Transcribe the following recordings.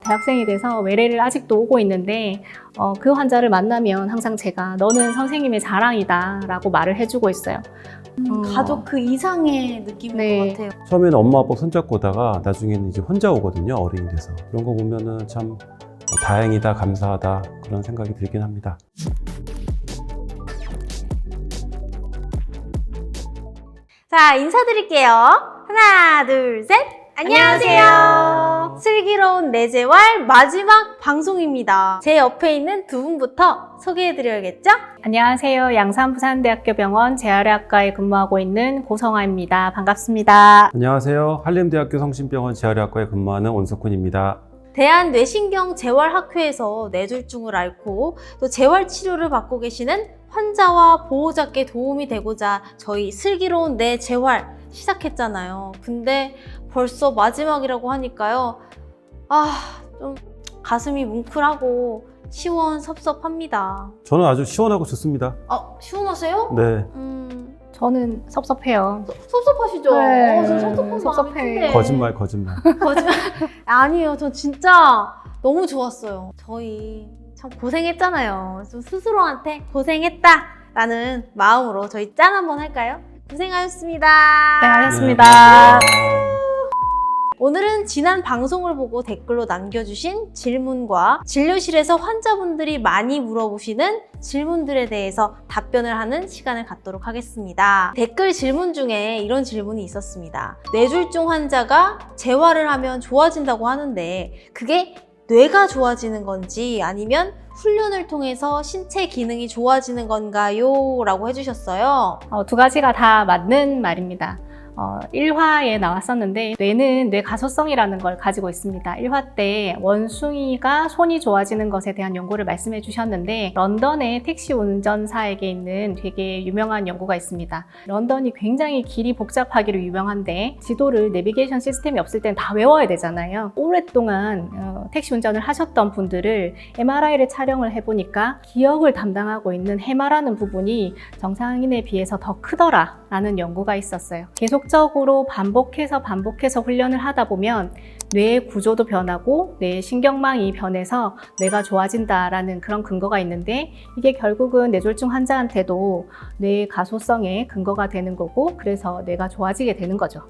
대학생이 돼서 외래를 아직도 오고 있는데 그 환자를 만나면 항상 제가 너는 선생님의 자랑이다 라고 말을 해주고 있어요. 가족 그 이상의 느낌인 네. 것 같아요. 처음에는 엄마 아빠 손잡고 오다가 나중에는 이제 혼자 오거든요. 어른이 돼서. 그런 거 보면은 참 다행이다, 감사하다 그런 생각이 들긴 합니다. 자, 인사드릴게요. 하나, 둘, 셋. 안녕하세요. 슬기로운 내재활 마지막 방송입니다. 제 옆에 있는 두 분부터 소개해드려야겠죠? 안녕하세요. 양산부산대학교 병원 재활의학과에 근무하고 있는 고성아입니다. 반갑습니다. 안녕하세요. 한림대학교 성심병원 재활의학과에 근무하는 온석훈입니다. 대한뇌신경재활학회에서 뇌졸중을 앓고 또 재활치료를 받고 계시는 환자와 보호자께 도움이 되고자 저희 슬기로운 뇌재활 시작했잖아요. 근데 벌써 마지막이라고 하니까요. 좀 가슴이 뭉클하고 시원섭섭합니다. 저는 아주 시원하고 좋습니다. 시원하세요? 네. 저는 섭섭해요. 섭섭하시죠? 네. 저 섭섭한 섭섭해. 마음이 큰데. 거짓말. 거짓말. 아니에요. 저 진짜 너무 좋았어요. 저희 참 고생했잖아요. 좀 스스로한테 고생했다라는 마음으로 저희 짠 한번 할까요? 고생하셨습니다. 네, 알겠습니다. 오늘은 지난 방송을 보고 댓글로 남겨주신 질문과 진료실에서 환자분들이 많이 물어보시는 질문들에 대해서 답변을 하는 시간을 갖도록 하겠습니다. 댓글 질문 중에 이런 질문이 있었습니다. 뇌졸중 환자가 재활을 하면 좋아진다고 하는데 그게 뇌가 좋아지는 건지 아니면 훈련을 통해서 신체 기능이 좋아지는 건가요? 라고 해주셨어요. 두 가지가 다 맞는 말입니다. 1화에 나왔었는데 뇌는 뇌가소성이라는 걸 가지고 있습니다. 1화 때 원숭이가 손이 좋아지는 것에 대한 연구를 말씀해 주셨는데 런던의 택시 운전사에게 있는 되게 유명한 연구가 있습니다. 런던이 굉장히 길이 복잡하기로 유명한데 지도를 내비게이션 시스템이 없을 땐 다 외워야 되잖아요. 오랫동안 택시 운전을 하셨던 분들을 MRI를 촬영을 해보니까 기억을 담당하고 있는 해마라는 부분이 정상인에 비해서 더 크더라 라는 연구가 있었어요. 계속적으로 반복해서 훈련을 하다 보면 뇌의 구조도 변하고 뇌의 신경망이 변해서 뇌가 좋아진다라는 그런 근거가 있는데 이게 결국은 뇌졸중 환자한테도 뇌의 가소성의 근거가 되는 거고 그래서 뇌가 좋아지게 되는 거죠.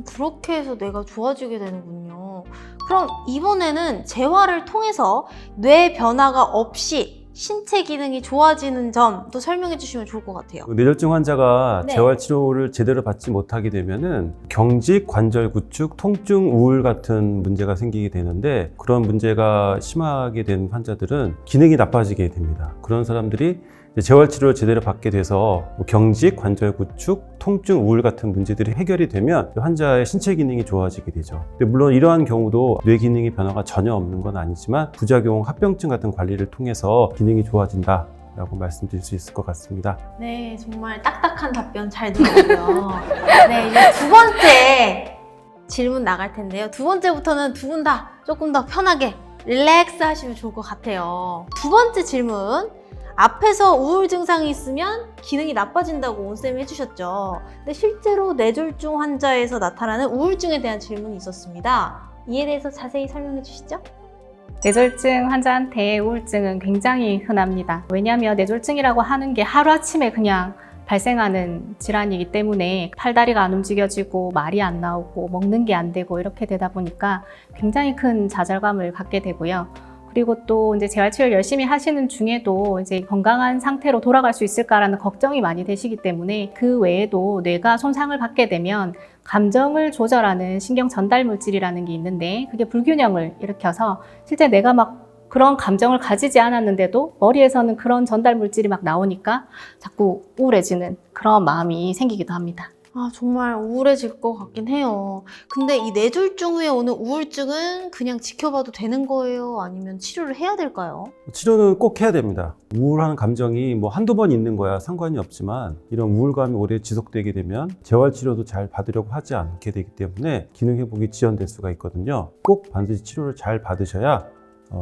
그렇게 해서 뇌가 좋아지게 되는군요. 그럼 이번에는 재활을 통해서 뇌 변화가 없이 신체 기능이 좋아지는 점도 설명해 주시면 좋을 것 같아요. 뇌졸중 환자가 네. 재활치료를 제대로 받지 못하게 되면은 경직, 관절 구축, 통증, 우울 같은 문제가 생기게 되는데 그런 문제가 심하게 된 환자들은 기능이 나빠지게 됩니다. 그런 사람들이 재활치료를 제대로 받게 돼서 경직, 관절 구축, 통증, 우울 같은 문제들이 해결이 되면 환자의 신체 기능이 좋아지게 되죠. 근데 물론 이러한 경우도 뇌 기능의 변화가 전혀 없는 건 아니지만 부작용, 합병증 같은 관리를 통해서 기능이 좋아진다 라고 말씀드릴 수 있을 것 같습니다. 네, 정말 딱딱한 답변 잘 들었고요. 네, 이제 두 번째 질문 나갈 텐데요. 두 번째부터는 두 분 다 조금 더 편하게 릴렉스 하시면 좋을 것 같아요. 두 번째 질문. 앞에서 우울 증상이 있으면 기능이 나빠진다고 온쌤이 해주셨죠. 근데 실제로 뇌졸중 환자에서 나타나는 우울증에 대한 질문이 있었습니다. 이에 대해서 자세히 설명해 주시죠. 뇌졸중 환자한테 우울증은 굉장히 흔합니다. 왜냐하면 뇌졸중이라고 하는 게 하루아침에 그냥 발생하는 질환이기 때문에 팔다리가 안 움직여지고 말이 안 나오고 먹는 게 안 되고 이렇게 되다 보니까 굉장히 큰 좌절감을 갖게 되고요. 그리고 또 이제 재활치료를 열심히 하시는 중에도 이제 건강한 상태로 돌아갈 수 있을까라는 걱정이 많이 되시기 때문에 그 외에도 뇌가 손상을 받게 되면 감정을 조절하는 신경 전달 물질이라는 게 있는데 그게 불균형을 일으켜서 실제 내가 막 그런 감정을 가지지 않았는데도 머리에서는 그런 전달 물질이 막 나오니까 자꾸 우울해지는 그런 마음이 생기기도 합니다. 정말 우울해질 것 같긴 해요. 근데 이 뇌졸중 후에 오는 우울증은 그냥 지켜봐도 되는 거예요? 아니면 치료를 해야 될까요? 치료는 꼭 해야 됩니다. 우울한 감정이 한두 번 있는 거야 상관이 없지만 이런 우울감이 오래 지속되게 되면 재활치료도 잘 받으려고 하지 않게 되기 때문에 기능 회복이 지연될 수가 있거든요. 꼭 반드시 치료를 잘 받으셔야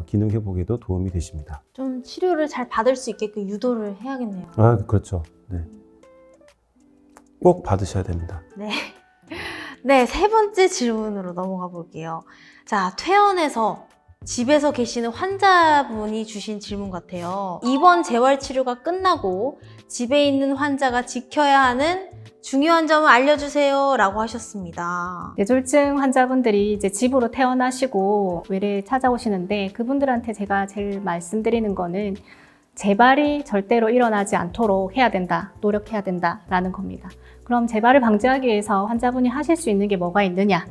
기능 회복에도 도움이 되십니다. 좀 치료를 잘 받을 수 있게끔 유도를 해야겠네요. 그렇죠. 네. 꼭 받으셔야 됩니다. 네, 세 번째 질문으로 넘어가 볼게요. 자, 퇴원해서 집에서 계시는 환자분이 주신 질문 같아요. 이번 재활치료가 끝나고 집에 있는 환자가 지켜야 하는 중요한 점을 알려주세요 라고 하셨습니다. 뇌졸중 환자분들이 이제 집으로 퇴원하시고 외래에 찾아오시는데 그분들한테 제가 제일 말씀드리는 거는 재발이 절대로 일어나지 않도록 해야 된다, 노력해야 된다라는 겁니다. 그럼 재발을 방지하기 위해서 환자분이 하실 수 있는 게 뭐가 있느냐?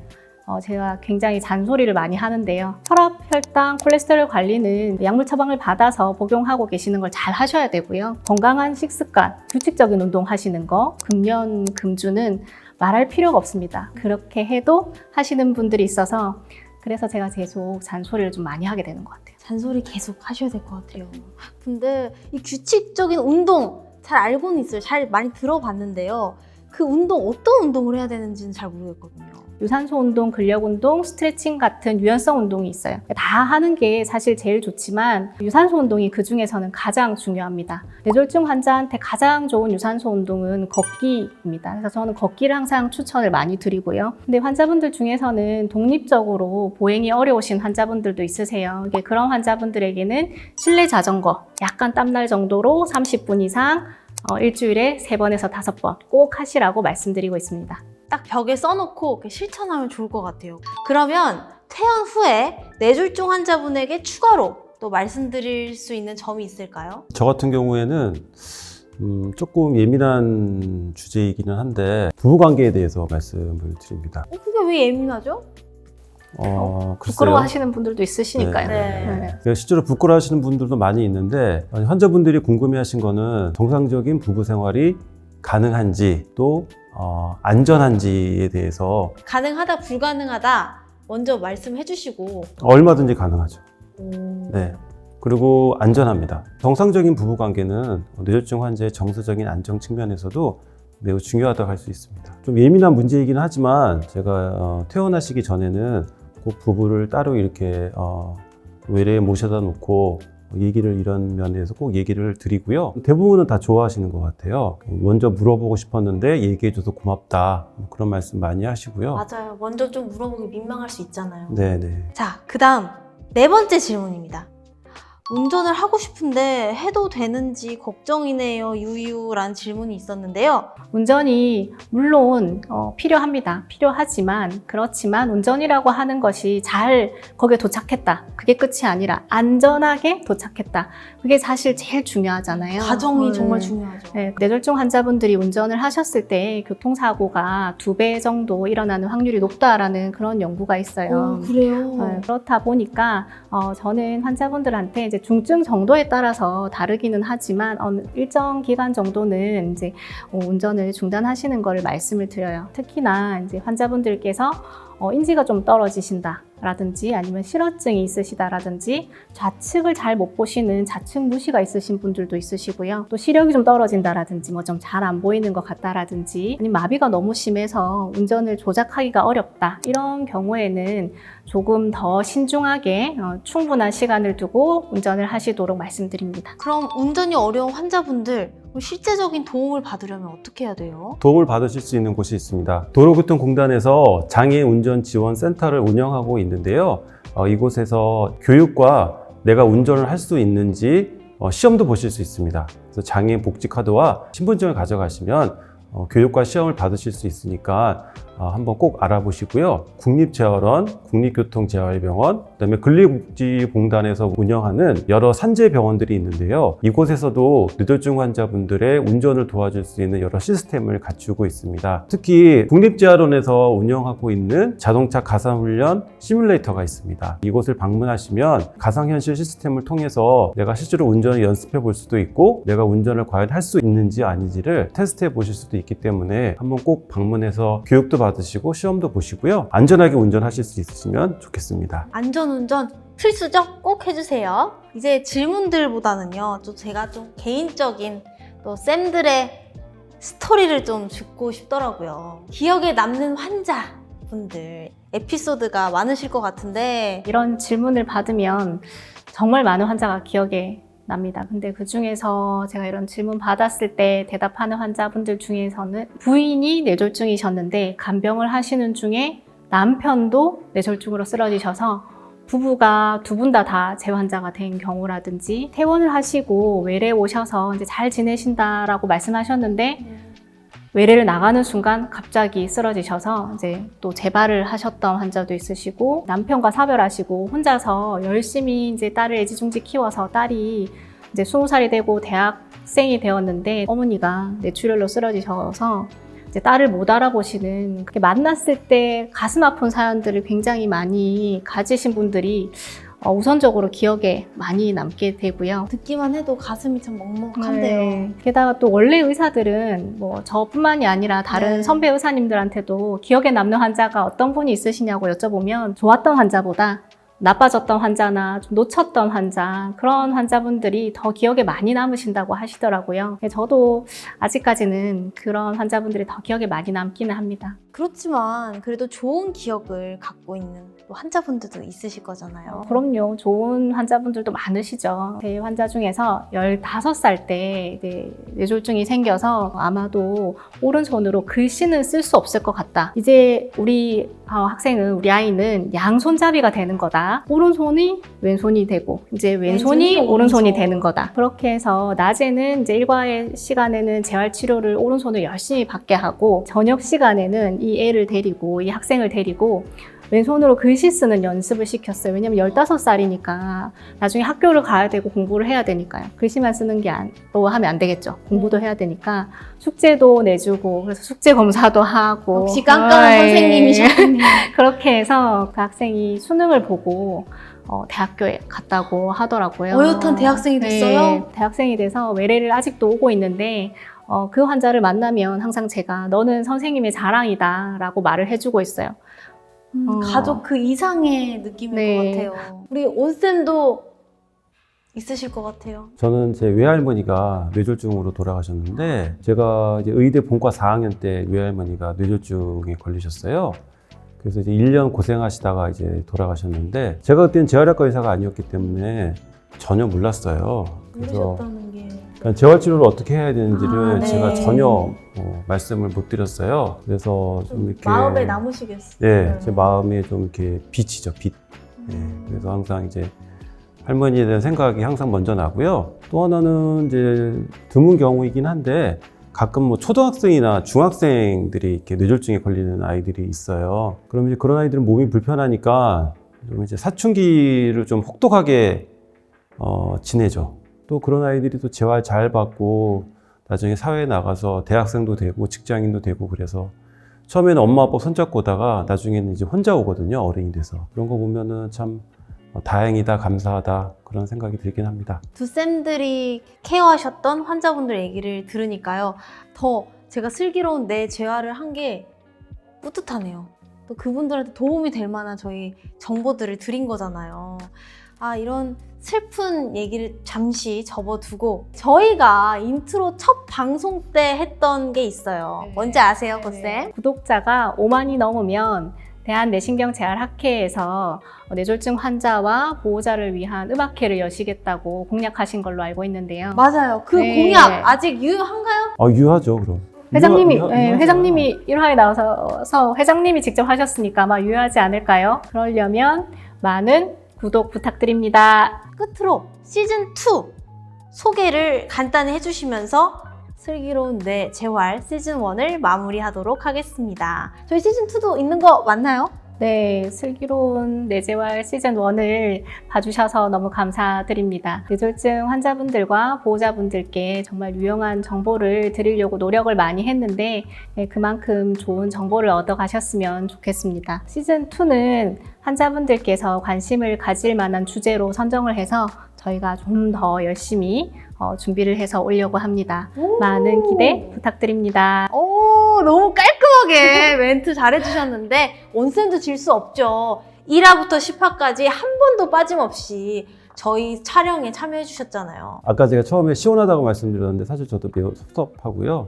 제가 굉장히 잔소리를 많이 하는데요. 혈압, 혈당, 콜레스테롤 관리는 약물 처방을 받아서 복용하고 계시는 걸 잘 하셔야 되고요. 건강한 식습관, 규칙적인 운동 하시는 거, 금연, 금주는 말할 필요가 없습니다. 그렇게 해도 하시는 분들이 있어서 그래서 제가 계속 잔소리를 좀 많이 하게 되는 것 같아요. 잔소리 계속 하셔야 될 것 같아요. 근데 이 규칙적인 운동 잘 알고는 있어요. 잘 많이 들어봤는데요. 그 운동 어떤 운동을 해야 되는지는 잘 모르겠거든요. 유산소 운동, 근력 운동, 스트레칭 같은 유연성 운동이 있어요. 다 하는 게 사실 제일 좋지만 유산소 운동이 그 중에서는 가장 중요합니다. 뇌졸중 환자한테 가장 좋은 유산소 운동은 걷기입니다. 그래서 저는 걷기를 항상 추천을 많이 드리고요. 근데 환자분들 중에서는 독립적으로 보행이 어려우신 환자분들도 있으세요. 그런 환자분들에게는 실내 자전거, 약간 땀날 정도로 30분 이상 일주일에 3번에서 5번 꼭 하시라고 말씀드리고 있습니다. 딱 벽에 써놓고 이렇게 실천하면 좋을 것 같아요. 그러면 퇴원 후에 뇌졸중 환자분에게 추가로 또 말씀드릴 수 있는 점이 있을까요? 저 같은 경우에는 조금 예민한 주제이기는 한데 부부관계에 대해서 말씀을 드립니다. 그게 왜 예민하죠? 글쎄요. 부끄러워하시는 분들도 있으시니까요. 네. 실제로 부끄러워하시는 분들도 많이 있는데 환자분들이 궁금해하신 거는 정상적인 부부 생활이 가능한지 또 안전한지에 대해서 가능하다, 불가능하다 먼저 말씀해 주시고 얼마든지 가능하죠. 네. 그리고 안전합니다. 정상적인 부부 관계는 뇌졸중 환자의 정서적인 안정 측면에서도 매우 중요하다고 할 수 있습니다. 좀 예민한 문제이긴 하지만 제가 퇴원하시기 전에는 꼭 부부를 따로 이렇게 외래에 모셔다 놓고 얘기를 이런 면에서 꼭 얘기를 드리고요. 대부분은 다 좋아하시는 것 같아요. 먼저 물어보고 싶었는데 얘기해줘서 고맙다. 그런 말씀 많이 하시고요. 맞아요. 먼저 좀 물어보기 민망할 수 있잖아요. 네네. 자, 그 다음 4번째 질문입니다. 운전을 하고 싶은데 해도 되는지 걱정이네요. 유유라는 질문이 있었는데요. 운전이 물론 필요합니다. 필요하지만 그렇지만 운전이라고 하는 것이 잘 거기에 도착했다. 그게 끝이 아니라 안전하게 도착했다. 그게 사실 제일 중요하잖아요. 과정이 정말 중요하죠. 네, 뇌졸중 환자분들이 운전을 하셨을 때 교통사고가 2배 정도 일어나는 확률이 높다라는 그런 연구가 있어요. 그래요? 그렇다 보니까 저는 환자분들한테 이제 중증 정도에 따라서 다르기는 하지만 일정 기간 정도는 이제 운전을 중단하시는 것을 말씀을 드려요. 특히나 이제 환자분들께서 인지가 좀 떨어지신다라든지 아니면 실어증이 있으시다라든지 좌측을 잘 못 보시는 좌측 무시가 있으신 분들도 있으시고요. 또 시력이 좀 떨어진다라든지 뭐 좀 잘 안 보이는 것 같다라든지 아니면 마비가 너무 심해서 운전을 조작하기가 어렵다. 이런 경우에는 조금 더 신중하게 충분한 시간을 두고 운전을 하시도록 말씀드립니다. 그럼 운전이 어려운 환자분들 실제적인 도움을 받으려면 어떻게 해야 돼요? 도움을 받으실 수 있는 곳이 있습니다. 도로교통공단에서 장애인 운전 지원 센터를 운영하고 있는데요. 이곳에서 교육과 내가 운전을 할 수 있는지 시험도 보실 수 있습니다. 그래서 장애인 복지 카드와 신분증을 가져가시면 교육과 시험을 받으실 수 있으니까 한번 꼭 알아보시고요. 국립재활원, 국립교통재활병원, 그다음에 근로복지공단에서 운영하는 여러 산재병원들이 있는데요. 이곳에서도 뇌졸중 환자분들의 운전을 도와줄 수 있는 여러 시스템을 갖추고 있습니다. 특히 국립재활원에서 운영하고 있는 자동차 가상훈련 시뮬레이터가 있습니다. 이곳을 방문하시면 가상현실 시스템을 통해서 내가 실제로 운전을 연습해 볼 수도 있고 내가 운전을 과연 할 수 있는지 아닌지를 테스트해 보실 수도 있기 때문에 한번 꼭 방문해서 교육도 받으시고 시험도 보시고요. 안전하게 운전하실 수 있으시면 좋겠습니다. 안전운전 필수죠? 꼭 해주세요. 이제 질문들보다는요, 또 제가 좀 개인적인 또 쌤들의 스토리를 좀 듣고 싶더라고요. 기억에 남는 환자분들 에피소드가 많으실 것 같은데 이런 질문을 받으면 정말 많은 환자가 기억에 납니다. 근데 그 중에서 제가 이런 질문 받았을 때 대답하는 환자분들 중에서는 부인이 뇌졸중이셨는데 간병을 하시는 중에 남편도 뇌졸중으로 쓰러지셔서 부부가 두 분 다 재환자가 된 경우라든지 퇴원을 하시고 외래 오셔서 이제 잘 지내신다라고 말씀하셨는데 외래를 나가는 순간 갑자기 쓰러지셔서 이제 또 재발을 하셨던 환자도 있으시고 남편과 사별하시고 혼자서 열심히 이제 딸을 애지중지 키워서 딸이 이제 20살이 되고 대학생이 되었는데 어머니가 뇌출혈로 쓰러지셔서 이제 딸을 못 알아보시는 만났을 때 가슴 아픈 사연들을 굉장히 많이 가지신 분들이 우선적으로 기억에 많이 남게 되고요. 듣기만 해도 가슴이 참 먹먹한데요. 네. 게다가 또 원래 의사들은 뭐 저뿐만이 아니라 다른 네. 선배 의사님들한테도 기억에 남는 환자가 어떤 분이 있으시냐고 여쭤보면 좋았던 환자보다 나빠졌던 환자나 좀 놓쳤던 환자, 그런 환자분들이 더 기억에 많이 남으신다고 하시더라고요. 저도 아직까지는 그런 환자분들이 더 기억에 많이 남기는 합니다. 그렇지만 그래도 좋은 기억을 갖고 있는 또 환자분들도 있으실 거잖아요. 그럼요. 좋은 환자분들도 많으시죠. 제 환자 중에서 15살 때 뇌졸중이 생겨서 아마도 오른손으로 글씨는 쓸 수 없을 것 같다. 이제 우리 학생은, 우리 아이는 양손잡이가 되는 거다. 오른손이 왼손이 되고 이제 왼손이 오른손이 오른손. 되는 거다. 그렇게 해서 낮에는 이제 일과의 시간에는 재활치료를 오른손을 열심히 받게 하고 저녁 시간에는 이 애를 데리고, 이 학생을 데리고 왼손으로 글씨 쓰는 연습을 시켰어요. 왜냐면 15살이니까 나중에 학교를 가야 되고 공부를 해야 되니까요. 글씨만 쓰는 게 하면 안 되겠죠. 공부도 해야 되니까 숙제도 내주고, 그래서 숙제 검사도 하고. 역시 깐깐한 선생님이셨군요. 그렇게 해서 그 학생이 수능을 보고 대학교에 갔다고 하더라고요. 어엿한 대학생이 됐어요? 네, 대학생이 돼서 외래를 아직도 오고 있는데 그 환자를 만나면 항상 제가 너는 선생님의 자랑이다 라고 말을 해주고 있어요. 가족 그 이상의 느낌일 네. 것 같아요. 우리 온쌤도 있으실 것 같아요. 저는 제 외할머니가 뇌졸중으로 돌아가셨는데 제가 이제 의대 본과 4학년 때 외할머니가 뇌졸중에 걸리셨어요. 그래서 이제 1년 고생하시다가 이제 돌아가셨는데 제가 그때는 재활학과 의사가 아니었기 때문에 전혀 몰랐어요. 그래서 모르셨다는 게. 그러니까 재활치료를 어떻게 해야 되는지를 네. 제가 전혀 말씀을 못 드렸어요. 그래서 좀 이렇게 마음에 남으시겠어요. 네, 제 마음에 좀 이렇게 빛이죠, 빛. 네, 그래서 항상 이제 할머니에 대한 생각이 항상 먼저 나고요. 또 하나는 이제 드문 경우이긴 한데 가끔 뭐 초등학생이나 중학생들이 이렇게 뇌졸중에 걸리는 아이들이 있어요. 그럼 이제 그런 아이들은 몸이 불편하니까 좀 이제 사춘기를 좀 혹독하게 지내죠. 또 그런 아이들이 또 재활 잘 받고 나중에 사회에 나가서 대학생도 되고 직장인도 되고 그래서 처음에는 엄마 아빠 손잡고 오다가 나중에는 이제 혼자 오거든요. 어른이 돼서. 그런 거 보면은 참 다행이다, 감사하다 그런 생각이 들긴 합니다. 두 쌤들이 케어하셨던 환자분들 얘기를 들으니까요. 더 제가 슬기로운 내 재활을 한 게 뿌듯하네요. 또 그분들한테 도움이 될 만한 저희 정보들을 드린 거잖아요. 이런 슬픈 얘기를 잠시 접어두고 저희가 인트로 첫 방송 때 했던 게 있어요. 뭔지 아세요, 고쌤? 구독자가 5만이 넘으면 대한내신경재활학회에서 뇌졸중 환자와 보호자를 위한 음악회를 여시겠다고 공약하신 걸로 알고 있는데요. 맞아요. 그 네. 공약 아직 유효한가요? 유효하죠, 그럼. 회장님이 유효하죠. 회장님이 1화에 나와서 회장님이 직접 하셨으니까 아마 유효하지 않을까요? 그러려면 많은 구독 부탁드립니다. 끝으로 시즌2 소개를 간단히 해주시면서 슬기로운 내 재활 시즌1을 마무리하도록 하겠습니다. 저희 시즌2도 있는 거 맞나요? 네, 슬기로운 뇌재활 시즌1을 봐주셔서 너무 감사드립니다. 뇌졸중 환자분들과 보호자분들께 정말 유용한 정보를 드리려고 노력을 많이 했는데 그만큼 좋은 정보를 얻어가셨으면 좋겠습니다. 시즌2는 환자분들께서 관심을 가질 만한 주제로 선정을 해서 저희가 좀 더 열심히 준비를 해서 오려고 합니다. 많은 기대 부탁드립니다. 오, 너무 깔끔하게 멘트 잘해주셨는데 온쌤도 질 수 없죠. 1화부터 10화까지 한 번도 빠짐없이 저희 촬영에 참여해주셨잖아요. 아까 제가 처음에 시원하다고 말씀드렸는데 사실 저도 매우 섭섭하고요.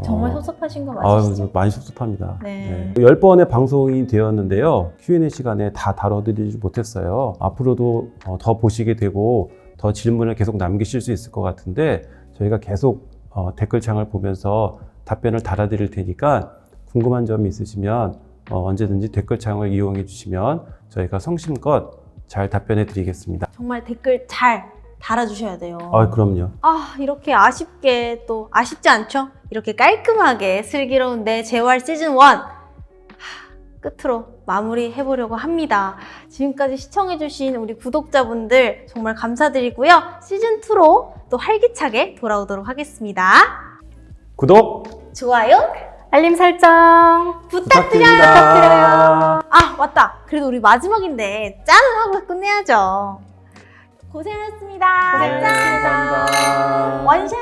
정말 섭섭하신 거 맞으시죠? 많이 섭섭합니다. 네. 10번의 방송이 되었는데요. Q&A 시간에 다 다뤄드리지 못했어요. 앞으로도 더 보시게 되고 더 질문을 계속 남기실 수 있을 것 같은데 저희가 계속 댓글창을 보면서 답변을 달아드릴 테니까 궁금한 점이 있으시면 언제든지 댓글창을 이용해 주시면 저희가 성심껏 잘 답변해 드리겠습니다. 정말 댓글 잘 달아주셔야 돼요. 그럼요. 이렇게 아쉽게 또 아쉽지 않죠? 이렇게 깔끔하게 슬기로운 내 재활 시즌 1 끝으로 마무리해보려고 합니다. 지금까지 시청해주신 우리 구독자분들 정말 감사드리고요. 시즌 2로 또 활기차게 돌아오도록 하겠습니다. 구독 좋아요 알림 설정 부탁드립니다. 맞다. 그래도 우리 마지막인데 짠을 하고 끝내야죠. 고생하셨습니다. 네, 감사합니다. 원샷.